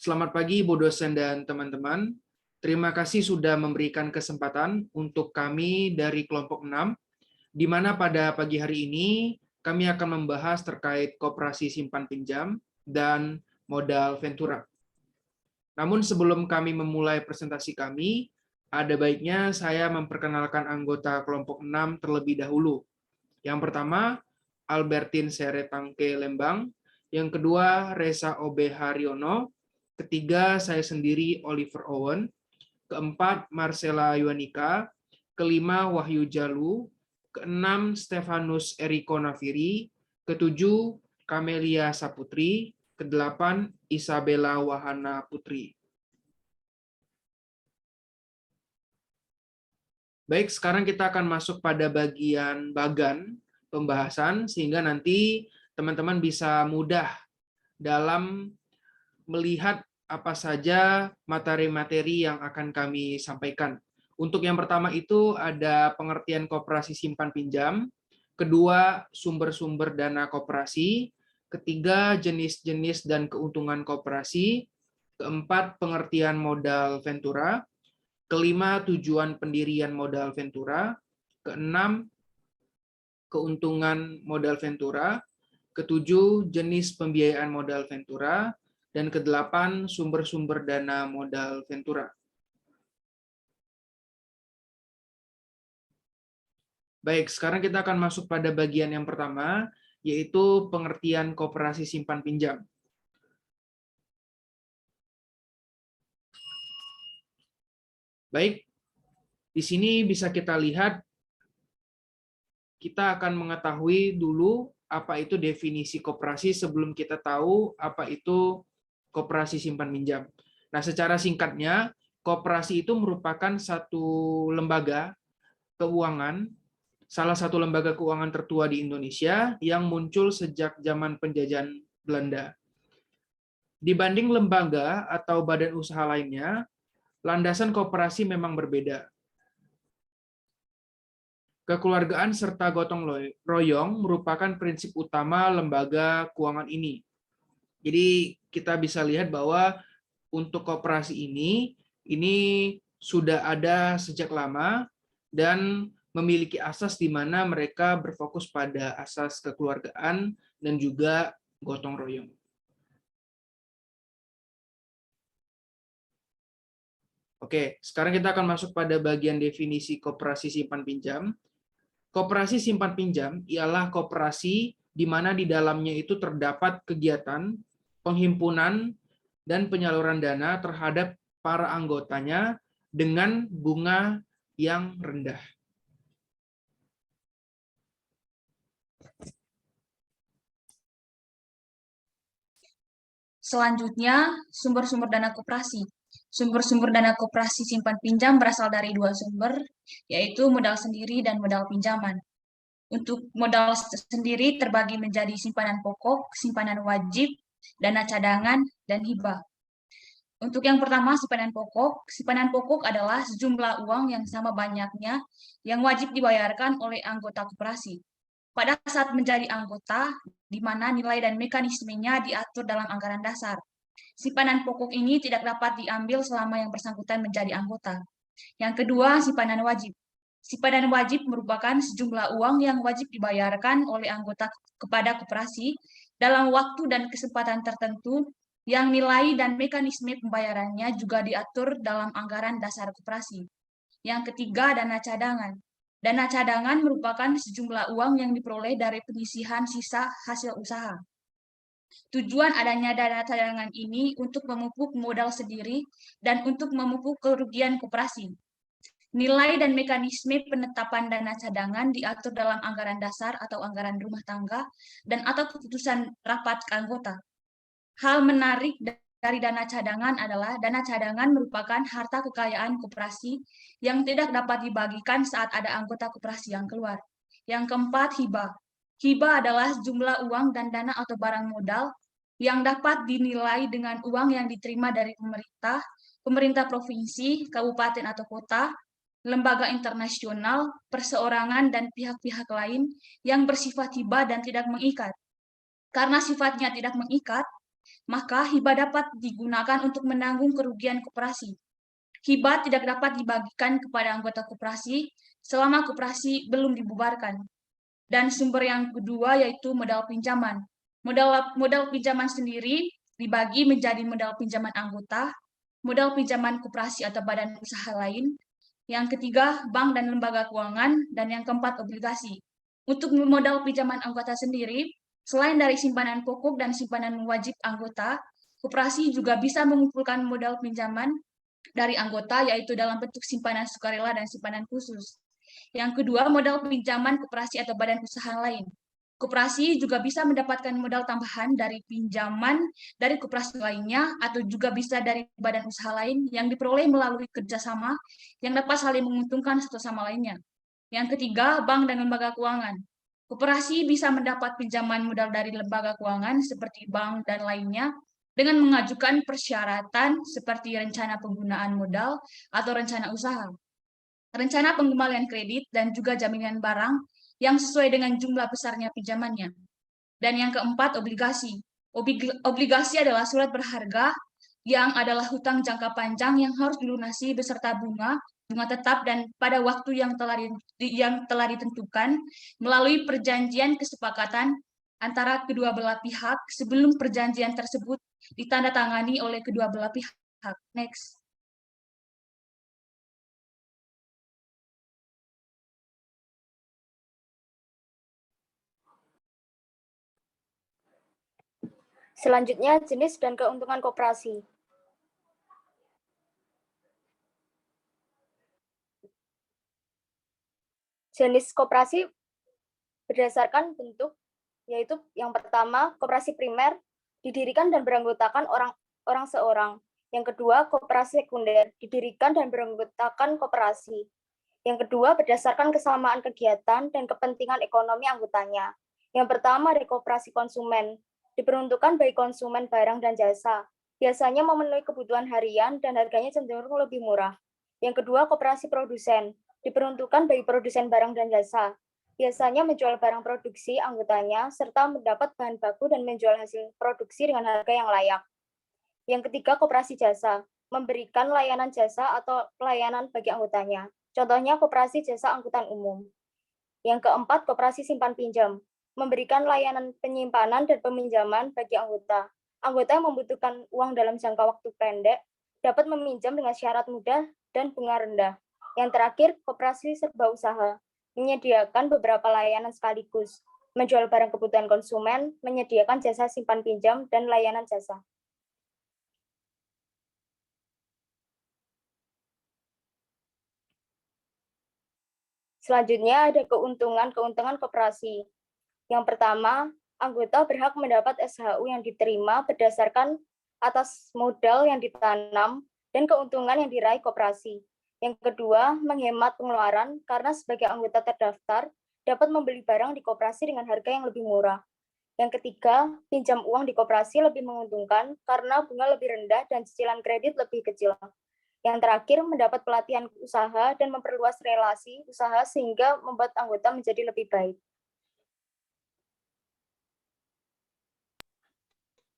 Selamat pagi, Bu dosen dan teman-teman. Terima kasih sudah memberikan kesempatan untuk kami dari kelompok 6, di mana pada pagi hari ini kami akan membahas terkait koperasi simpan pinjam dan modal ventura. Namun sebelum kami memulai presentasi kami, ada baiknya saya memperkenalkan anggota kelompok 6 terlebih dahulu. Yang pertama, Albertin Seretangke Lembang. Yang kedua, Reza Obe Haryono. Ketiga, saya sendiri Oliver Owen. Keempat, Marcella Yuanika. Kelima, Wahyu Jalu. Keenam, Stefanus Eriko Nafiri. Ketujuh, Kamelia Saputri. Kedelapan, Isabella Wahana Putri. Baik, sekarang kita akan masuk pada bagian bagan pembahasan, sehingga nanti teman-teman bisa mudah dalam melihat apa saja materi-materi yang akan kami sampaikan. Untuk yang pertama itu ada pengertian koperasi simpan pinjam, kedua sumber-sumber dana koperasi, ketiga jenis-jenis dan keuntungan koperasi, keempat pengertian modal ventura, kelima tujuan pendirian modal ventura, keenam keuntungan modal ventura, ketujuh jenis pembiayaan modal ventura, dan kedelapan sumber-sumber dana modal ventura. Baik, sekarang kita akan masuk pada bagian yang pertama, yaitu pengertian koperasi simpan pinjam. Baik, di sini bisa kita lihat, kita akan mengetahui dulu apa itu definisi koperasi sebelum kita tahu apa itu koperasi simpan pinjam. Nah, secara singkatnya, koperasi itu merupakan satu lembaga keuangan, salah satu lembaga keuangan tertua di Indonesia yang muncul sejak zaman penjajahan Belanda. Dibanding lembaga atau badan usaha lainnya, landasan koperasi memang berbeda. Kekeluargaan serta gotong royong merupakan prinsip utama lembaga keuangan ini. Jadi kita bisa lihat bahwa untuk koperasi ini sudah ada sejak lama dan memiliki asas di mana mereka berfokus pada asas kekeluargaan dan juga gotong royong. Oke, sekarang kita akan masuk pada bagian definisi koperasi simpan pinjam. Koperasi simpan pinjam ialah koperasi di mana di dalamnya itu terdapat kegiatan penghimpunan dan penyaluran dana terhadap para anggotanya dengan bunga yang rendah. Selanjutnya, sumber-sumber dana koperasi. Sumber-sumber dana koperasi simpan pinjam berasal dari dua sumber, yaitu modal sendiri dan modal pinjaman. Untuk modal sendiri terbagi menjadi simpanan pokok, simpanan wajib, dana cadangan, dan hibah. Untuk yang pertama, simpanan pokok adalah sejumlah uang yang sama banyaknya yang wajib dibayarkan oleh anggota koperasi pada saat menjadi anggota, di mana nilai dan mekanismenya diatur dalam anggaran dasar. Simpanan pokok ini tidak dapat diambil selama yang bersangkutan menjadi anggota. Yang kedua, simpanan wajib. Simpanan wajib merupakan sejumlah uang yang wajib dibayarkan oleh anggota kepada koperasi dalam waktu dan kesempatan tertentu yang nilai dan mekanisme pembayarannya juga diatur dalam anggaran dasar koperasi. Yang ketiga, dana cadangan. Dana cadangan merupakan sejumlah uang yang diperoleh dari penyisihan sisa hasil usaha. Tujuan adanya dana cadangan ini untuk memupuk modal sendiri dan untuk memupuk kerugian koperasi. Nilai dan mekanisme penetapan dana cadangan diatur dalam anggaran dasar atau anggaran rumah tangga dan atau keputusan rapat anggota. Hal menarik dari dana cadangan adalah dana cadangan merupakan harta kekayaan koperasi yang tidak dapat dibagikan saat ada anggota koperasi yang keluar. Yang keempat, hibah. Hibah adalah jumlah uang dan dana atau barang modal yang dapat dinilai dengan uang yang diterima dari pemerintah, pemerintah provinsi, kabupaten atau kota, lembaga internasional, perseorangan, dan pihak-pihak lain yang bersifat hibah dan tidak mengikat. Karena sifatnya tidak mengikat, maka hibah dapat digunakan untuk menanggung kerugian koperasi. Hibah tidak dapat dibagikan kepada anggota koperasi selama koperasi belum dibubarkan. Dan sumber yang kedua yaitu modal pinjaman. Modal pinjaman sendiri dibagi menjadi modal pinjaman anggota, modal pinjaman koperasi atau badan usaha lain, yang ketiga bank dan lembaga keuangan, dan yang keempat obligasi. Untuk modal pinjaman anggota sendiri, selain dari simpanan pokok dan simpanan wajib anggota, koperasi juga bisa mengumpulkan modal pinjaman dari anggota, yaitu dalam bentuk simpanan sukarela dan simpanan khusus. Yang kedua, modal pinjaman koperasi atau badan usaha lain. Koperasi juga bisa mendapatkan modal tambahan dari pinjaman dari koperasi lainnya, atau juga bisa dari badan usaha lain yang diperoleh melalui kerjasama yang dapat saling menguntungkan satu sama lainnya. Yang ketiga, bank dan lembaga keuangan. Koperasi bisa mendapat pinjaman modal dari lembaga keuangan seperti bank dan lainnya dengan mengajukan persyaratan seperti rencana penggunaan modal atau rencana usaha, rencana pengembalian kredit, dan juga jaminan barang yang sesuai dengan jumlah besarnya pinjamannya. Dan yang keempat, obligasi. Obligasi adalah surat berharga yang adalah hutang jangka panjang yang harus dilunasi beserta bunga tetap dan pada waktu yang telah ditentukan melalui perjanjian kesepakatan antara kedua belah pihak sebelum perjanjian tersebut ditandatangani oleh kedua belah pihak. Next. Selanjutnya, jenis dan keuntungan koperasi. Jenis koperasi berdasarkan bentuk, yaitu yang pertama, koperasi primer, didirikan dan beranggotakan orang seorang. Yang kedua, koperasi sekunder, didirikan dan beranggotakan koperasi. Yang kedua, berdasarkan kesamaan kegiatan dan kepentingan ekonomi anggotanya. Yang pertama, ada koperasi konsumen, diperuntukkan bagi konsumen barang dan jasa. Biasanya memenuhi kebutuhan harian dan harganya cenderung lebih murah. Yang kedua, koperasi produsen, diperuntukkan bagi produsen barang dan jasa. Biasanya menjual barang produksi anggotanya, serta mendapat bahan baku dan menjual hasil produksi dengan harga yang layak. Yang ketiga, koperasi jasa, memberikan layanan jasa atau pelayanan bagi anggotanya. Contohnya, koperasi jasa angkutan umum. Yang keempat, koperasi simpan pinjam, memberikan layanan penyimpanan dan peminjaman bagi anggota. Anggota yang membutuhkan uang dalam jangka waktu pendek dapat meminjam dengan syarat mudah dan bunga rendah. Yang terakhir, koperasi serba usaha, menyediakan beberapa layanan sekaligus, menjual barang kebutuhan konsumen, menyediakan jasa simpan pinjam, dan layanan jasa. Selanjutnya ada keuntungan koperasi. Yang pertama, anggota berhak mendapat SHU yang diterima berdasarkan atas modal yang ditanam dan keuntungan yang diraih koperasi. Yang kedua, menghemat pengeluaran karena sebagai anggota terdaftar dapat membeli barang di koperasi dengan harga yang lebih murah. Yang ketiga, pinjam uang di koperasi lebih menguntungkan karena bunga lebih rendah dan cicilan kredit lebih kecil. Yang terakhir, mendapat pelatihan usaha dan memperluas relasi usaha sehingga membuat anggota menjadi lebih baik.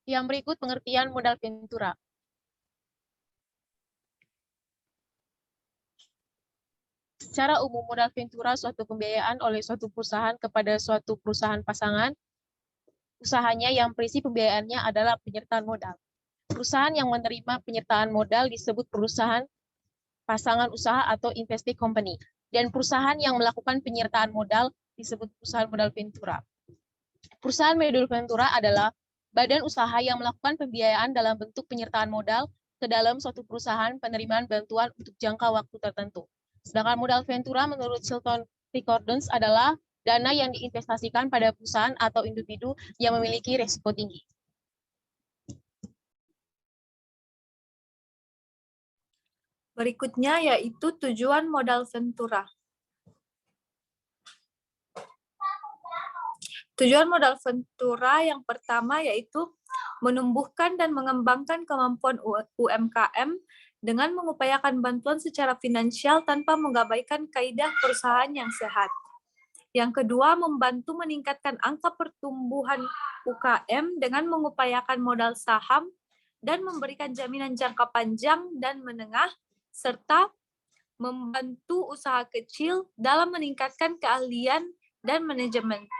Yang berikut pengertian modal ventura. Secara umum, modal ventura suatu pembiayaan oleh suatu perusahaan kepada suatu perusahaan pasangan usahanya yang prinsip pembiayaannya adalah penyertaan modal. Perusahaan yang menerima penyertaan modal disebut perusahaan pasangan usaha atau investing company. Dan perusahaan yang melakukan penyertaan modal disebut perusahaan modal ventura. Perusahaan modal ventura adalah badan usaha yang melakukan pembiayaan dalam bentuk penyertaan modal ke dalam suatu perusahaan penerimaan bantuan untuk jangka waktu tertentu. Sedangkan modal ventura menurut Chilton Recordons adalah dana yang diinvestasikan pada perusahaan atau individu yang memiliki risiko tinggi. Berikutnya yaitu tujuan modal ventura. Tujuan modal ventura yang pertama yaitu menumbuhkan dan mengembangkan kemampuan UMKM dengan mengupayakan bantuan secara finansial tanpa mengabaikan kaidah perusahaan yang sehat. Yang kedua, membantu meningkatkan angka pertumbuhan UKM dengan mengupayakan modal saham dan memberikan jaminan jangka panjang dan menengah, serta membantu usaha kecil dalam meningkatkan keahlian dan manajemen.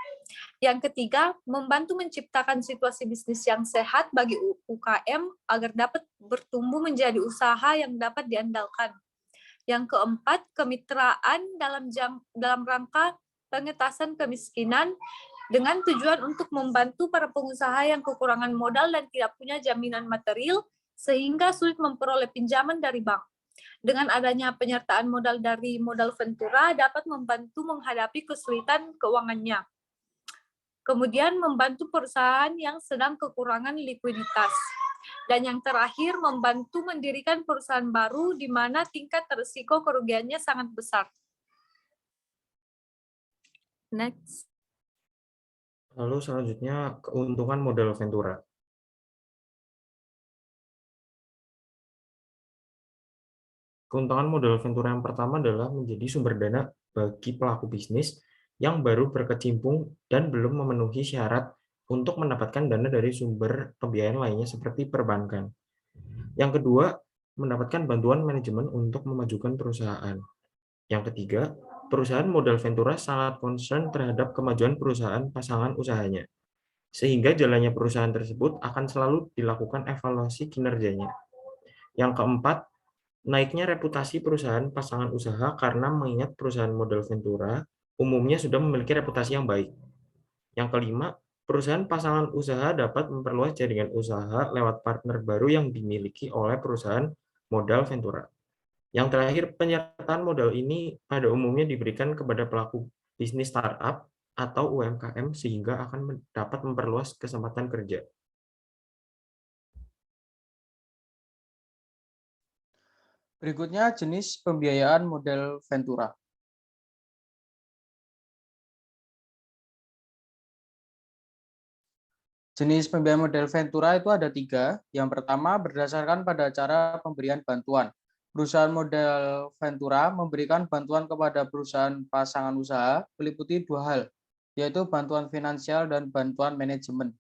Yang ketiga, membantu menciptakan situasi bisnis yang sehat bagi UKM agar dapat bertumbuh menjadi usaha yang dapat diandalkan. Yang keempat, kemitraan dalam rangka pengentasan kemiskinan dengan tujuan untuk membantu para pengusaha yang kekurangan modal dan tidak punya jaminan material sehingga sulit memperoleh pinjaman dari bank. Dengan adanya penyertaan modal dari modal Ventura dapat membantu menghadapi kesulitan keuangannya. Kemudian membantu perusahaan yang sedang kekurangan likuiditas. Dan yang terakhir, membantu mendirikan perusahaan baru di mana tingkat risiko kerugiannya sangat besar. Next. Lalu selanjutnya keuntungan modal Ventura. Keuntungan modal Ventura yang pertama adalah menjadi sumber dana bagi pelaku bisnis yang baru berkecimpung dan belum memenuhi syarat untuk mendapatkan dana dari sumber pembiayaan lainnya seperti perbankan. Yang kedua, mendapatkan bantuan manajemen untuk memajukan perusahaan. Yang ketiga, perusahaan modal Ventura sangat concern terhadap kemajuan perusahaan pasangan usahanya, sehingga jalannya perusahaan tersebut akan selalu dilakukan evaluasi kinerjanya. Yang keempat, naiknya reputasi perusahaan pasangan usaha karena mengingat perusahaan modal Ventura umumnya sudah memiliki reputasi yang baik. Yang kelima, perusahaan pasangan usaha dapat memperluas jaringan usaha lewat partner baru yang dimiliki oleh perusahaan modal Ventura. Yang terakhir, penyertaan modal ini pada umumnya diberikan kepada pelaku bisnis startup atau UMKM sehingga akan dapat memperluas kesempatan kerja. Berikutnya jenis pembiayaan model Ventura. Jenis pembiayaan model Ventura itu ada 3. Yang pertama berdasarkan pada cara pemberian bantuan. Perusahaan model Ventura memberikan bantuan kepada perusahaan pasangan usaha meliputi 2 hal, yaitu bantuan finansial dan bantuan manajemen.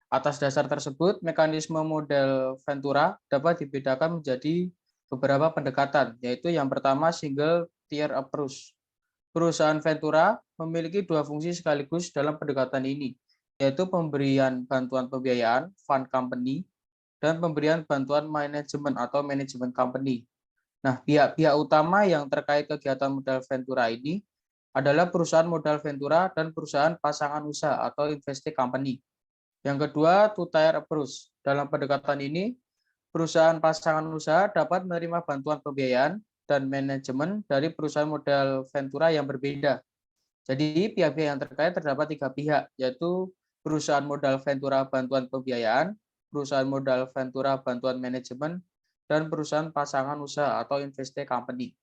Atas dasar tersebut, mekanisme model Ventura dapat dibedakan menjadi beberapa pendekatan, yaitu yang pertama single tier approach. Perusahaan Ventura memiliki 2 fungsi sekaligus dalam pendekatan ini, yaitu pemberian bantuan pembiayaan fund company dan pemberian bantuan manajemen atau manajemen company. Nah, pihak-pihak utama yang terkait kegiatan modal Ventura ini adalah perusahaan modal Ventura dan perusahaan pasangan usaha atau investee company. Yang kedua, two-tier approach. Dalam pendekatan ini, perusahaan pasangan usaha dapat menerima bantuan pembiayaan dan manajemen dari perusahaan modal Ventura yang berbeda. Jadi, pihak-pihak yang terkait terdapat 3 pihak, yaitu perusahaan modal Ventura bantuan pembiayaan, perusahaan modal Ventura bantuan manajemen, dan perusahaan pasangan usaha atau investee company.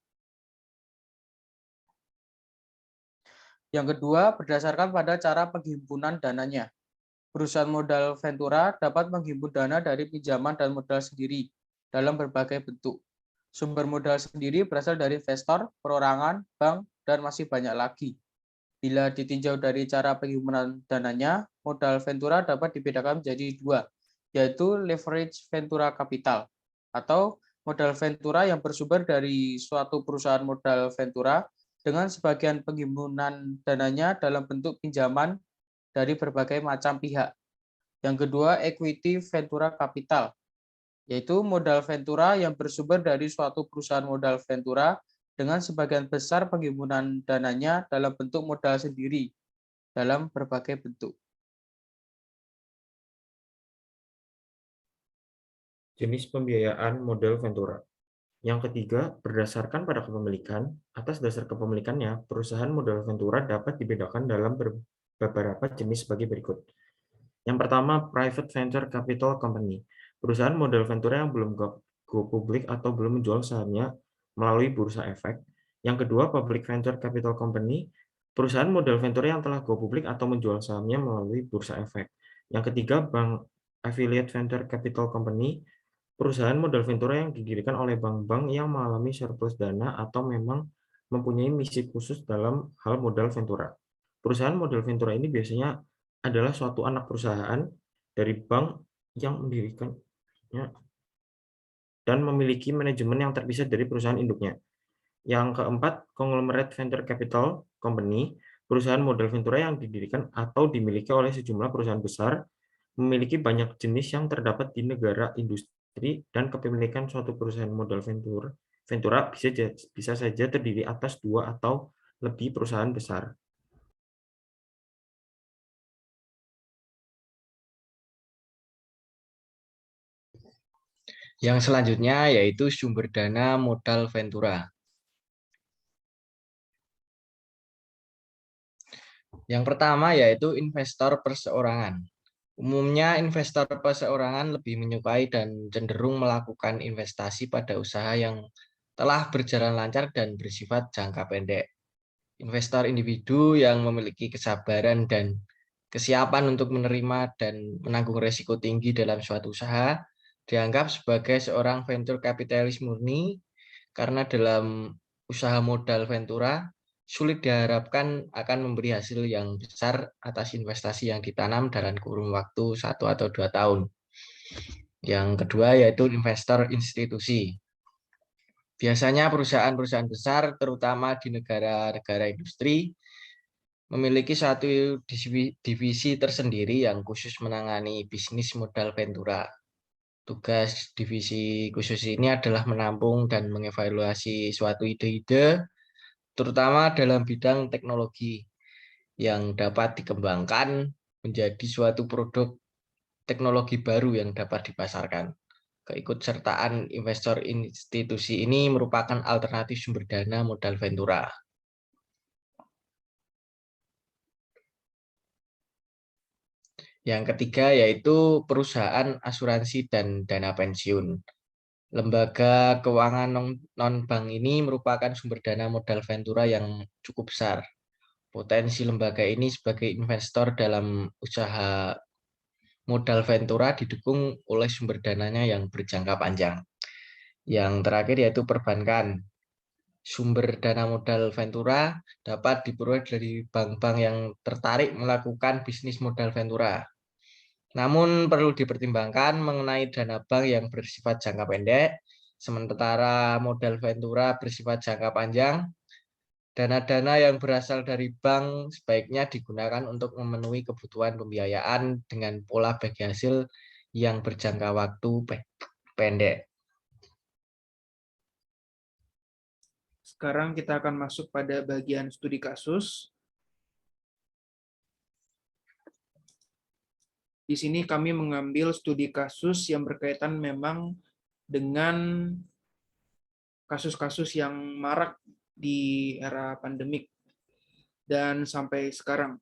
Yang kedua, berdasarkan pada cara penghimpunan dananya. Perusahaan modal Ventura dapat menghimpun dana dari pinjaman dan modal sendiri dalam berbagai bentuk. Sumber modal sendiri berasal dari investor, perorangan, bank, dan masih banyak lagi. Bila ditinjau dari cara penghimpunan dananya, modal Ventura dapat dibedakan menjadi 2, yaitu leverage Ventura capital, atau modal Ventura yang bersumber dari suatu perusahaan modal Ventura dengan sebagian penghimpunan dananya dalam bentuk pinjaman dari berbagai macam pihak. Yang kedua, equity Ventura capital, yaitu modal Ventura yang bersumber dari suatu perusahaan modal Ventura dengan sebagian besar penghimpunan dananya dalam bentuk modal sendiri dalam berbagai bentuk. Jenis pembiayaan model Ventura. Yang ketiga, berdasarkan pada kepemilikan, atas dasar kepemilikannya, perusahaan model Ventura dapat dibedakan dalam beberapa jenis sebagai berikut. Yang pertama, Private Venture Capital Company. Perusahaan model Ventura yang belum go publik atau belum menjual sahamnya melalui bursa efek. Yang kedua, Public Venture Capital Company. Perusahaan model Ventura yang telah go publik atau menjual sahamnya melalui bursa efek. Yang ketiga, Bank Affiliate Venture Capital Company. Perusahaan modal Ventura yang didirikan oleh bank-bank yang mengalami surplus dana atau memang mempunyai misi khusus dalam hal modal Ventura. Perusahaan modal ventura ini biasanya adalah suatu anak perusahaan dari bank yang mendirikannya dan memiliki manajemen yang terpisah dari perusahaan induknya. Yang keempat, conglomerate venture capital company, perusahaan modal ventura yang didirikan atau dimiliki oleh sejumlah perusahaan besar, memiliki banyak jenis yang terdapat di negara, industri, dan kepemilikan suatu perusahaan modal ventura bisa saja terdiri atas 2 atau lebih perusahaan besar. Yang selanjutnya yaitu sumber dana modal ventura. Yang pertama yaitu investor perseorangan. Umumnya investor perseorangan lebih menyukai dan cenderung melakukan investasi pada usaha yang telah berjalan lancar dan bersifat jangka pendek. Investor individu yang memiliki kesabaran dan kesiapan untuk menerima dan menanggung risiko tinggi dalam suatu usaha dianggap sebagai seorang venture capitalist murni, karena dalam usaha modal ventura sulit diharapkan akan memberi hasil yang besar atas investasi yang ditanam dalam kurun waktu 1 atau 2 tahun. Yang kedua yaitu investor institusi. Biasanya perusahaan-perusahaan besar, terutama di negara-negara industri, memiliki satu divisi tersendiri yang khusus menangani bisnis modal ventura. Tugas divisi khusus ini adalah menampung dan mengevaluasi suatu ide-ide, terutama dalam bidang teknologi, yang dapat dikembangkan menjadi suatu produk teknologi baru yang dapat dipasarkan. Keikutsertaan investor institusi ini merupakan alternatif sumber dana modal ventura. Yang ketiga yaitu perusahaan asuransi dan dana pensiun. Lembaga keuangan non-bank ini merupakan sumber dana modal ventura yang cukup besar. Potensi lembaga ini sebagai investor dalam usaha modal ventura didukung oleh sumber dananya yang berjangka panjang. Yang terakhir yaitu perbankan. Sumber dana modal ventura dapat diperoleh dari bank-bank yang tertarik melakukan bisnis modal ventura. Namun perlu dipertimbangkan mengenai dana bank yang bersifat jangka pendek, sementara modal ventura bersifat jangka panjang. Dana-dana yang berasal dari bank sebaiknya digunakan untuk memenuhi kebutuhan pembiayaan dengan pola bagi hasil yang berjangka waktu pendek. Sekarang kita akan masuk pada bagian studi kasus. Di sini kami mengambil studi kasus yang berkaitan memang dengan kasus-kasus yang marak di era pandemik dan sampai sekarang.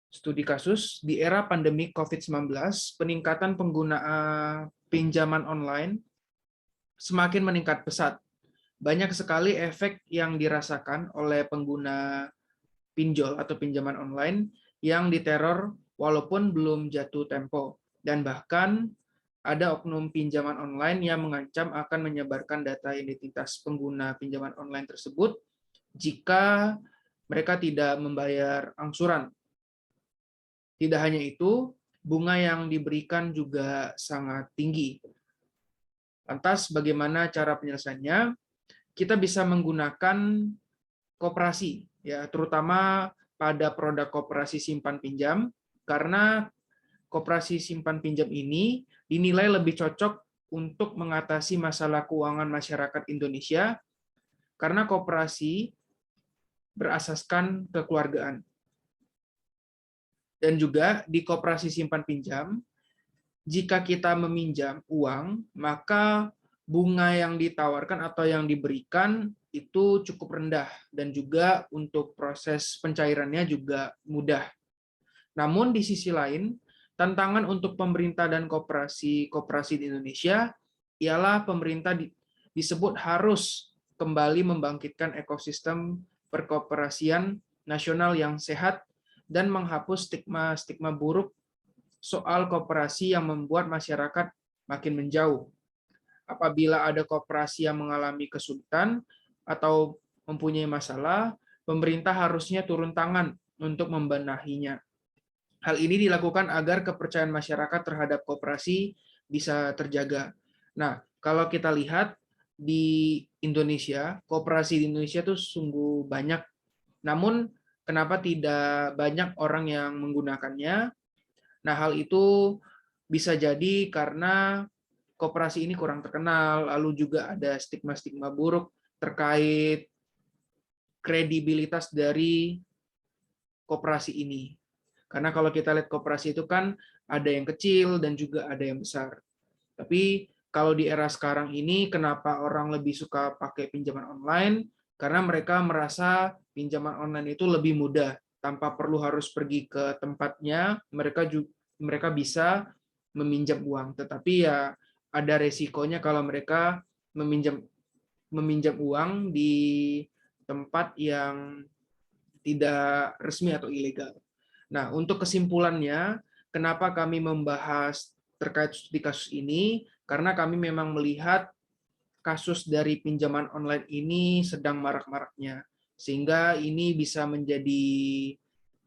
Studi kasus di era pandemi COVID-19, peningkatan penggunaan pinjaman online semakin meningkat pesat. Banyak sekali efek yang dirasakan oleh pengguna pinjol atau pinjaman online yang diteror walaupun belum jatuh tempo. Dan bahkan ada oknum pinjaman online yang mengancam akan menyebarkan data identitas pengguna pinjaman online tersebut jika mereka tidak membayar angsuran. Tidak hanya itu, bunga yang diberikan juga sangat tinggi. Lantas bagaimana cara penyelesaiannya? Kita bisa menggunakan koperasi, ya, terutama pada produk koperasi simpan pinjam, karena koperasi simpan pinjam ini dinilai lebih cocok untuk mengatasi masalah keuangan masyarakat Indonesia, karena koperasi berasaskan kekeluargaan. Dan juga di koperasi simpan pinjam, jika kita meminjam uang, maka bunga yang ditawarkan atau yang diberikan itu cukup rendah, dan juga untuk proses pencairannya juga mudah. Namun di sisi lain, tantangan untuk pemerintah dan koperasi di Indonesia ialah pemerintah disebut harus kembali membangkitkan ekosistem perkoperasian nasional yang sehat dan menghapus stigma-stigma buruk soal koperasi yang membuat masyarakat makin menjauh. Apabila ada koperasi yang mengalami kesulitan atau mempunyai masalah, pemerintah harusnya turun tangan untuk membenahinya. Hal ini dilakukan agar kepercayaan masyarakat terhadap koperasi bisa terjaga. Nah, kalau kita lihat di Indonesia, koperasi di Indonesia tuh sungguh banyak. Namun, kenapa tidak banyak orang yang menggunakannya? Nah, hal itu bisa jadi karena koperasi ini kurang terkenal, lalu juga ada stigma-stigma buruk terkait kredibilitas dari koperasi ini. Karena kalau kita lihat koperasi itu kan ada yang kecil dan juga ada yang besar. Tapi kalau di era sekarang ini, kenapa orang lebih suka pakai pinjaman online? Karena mereka merasa pinjaman online itu lebih mudah, tanpa perlu harus pergi ke tempatnya, mereka bisa meminjam uang. Tetapi ya ada resikonya kalau mereka meminjam uang di tempat yang tidak resmi atau ilegal. Nah, untuk kesimpulannya, kenapa kami membahas terkait studi kasus ini? Karena kami memang melihat kasus dari pinjaman online ini sedang marak-maraknya. Sehingga ini bisa menjadi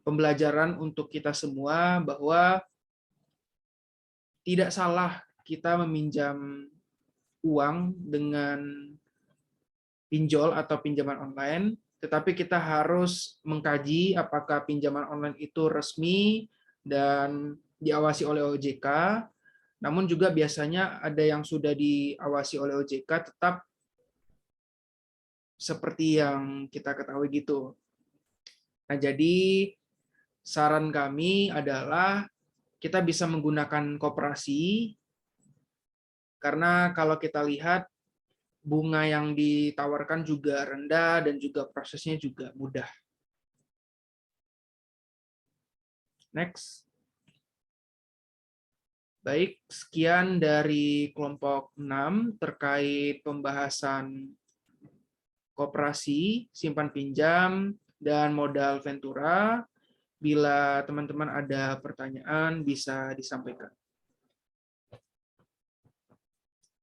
pembelajaran untuk kita semua bahwa tidak salah kita meminjam uang dengan pinjol atau pinjaman online, tetapi kita harus mengkaji apakah pinjaman online itu resmi dan diawasi oleh OJK. Namun juga biasanya ada yang sudah diawasi oleh OJK tetap seperti yang kita ketahui gitu. Nah, jadi saran kami adalah kita bisa menggunakan koperasi karena kalau kita lihat bunga yang ditawarkan juga rendah dan juga prosesnya juga mudah. Next. Baik, sekian dari kelompok 6 terkait pembahasan koperasi, simpan pinjam, dan modal Ventura. Bila teman-teman ada pertanyaan, bisa disampaikan.